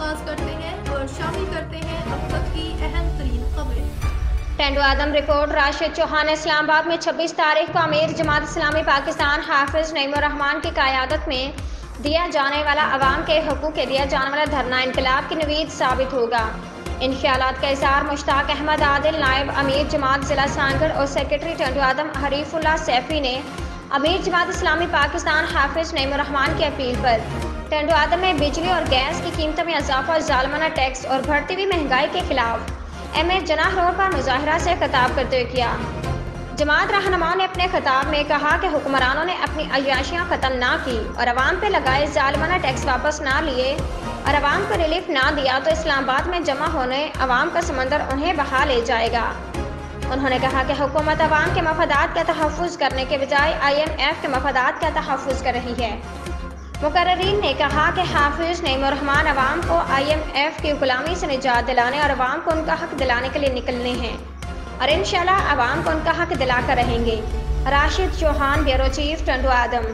आगाज करते हैं और शामिल करते हैं अब तक की अहम तरीन खबरें। टेंडो आदम रिपोर्ट। राशिद चौहान इस्लामाबाद में 26 तारीख को अमीर जमात इस्लामी पाकिस्तान हाफिज नईमुर रहमान की क़यादत में दिया जाने वाला अवाम के हकूक़ के दिया जाने वाला धरना इनकलाब की नवीद साबित होगा। इन ख्यालात का इज़हार मुश्ताक अहमद आदिल, नायब अमीर जमात ज़िला सांगड़ और सेक्रेटरी टेंडो आदम हरीफुल्लाह सैफी ने अमीर जमात इस्लामी पाकिस्तान हाफिज नईमुर रहमान की अपील पर टेंडो आदम में बिजली और गैस की कीमतों में इजाफा, जालमाना टैक्स और बढ़ती हुई महंगाई के खिलाफ एम जनाह रोड पर मुजाहरा से खिताब करते हुए किया। जमात रहनुमाओं ने अपने खिताब में कहा कि हुक्मरानों ने अपनी अय्याशियाँ ख़त्म ना की और अवाम पे लगाए जालमाना टैक्स वापस ना लिए और अवाम को रिलीफ ना दिया तो इस्लामाबाद में जमा होने अवाम का समंदर उन्हें बहा ले जाएगा। उन्होंने कहा कि हुकूमत अवाम के मफादात का तहफ़्फ़ुज़ करने के बजाय IMF के मफादात का तहफ़्फ़ुज़ कर रही है। मुकर्रीन ने कहा कि हाफिज नईमुर रहमान अवाम को IMF की गुलामी से निजात दिलाने और अवाम को उनका हक दिलाने के लिए निकलने हैं और इंशाअल्लाह अवाम को उनका हक दिलाकर रहेंगे। राशिद चौहान, ब्यूरो चीफ, टेंडो आदम।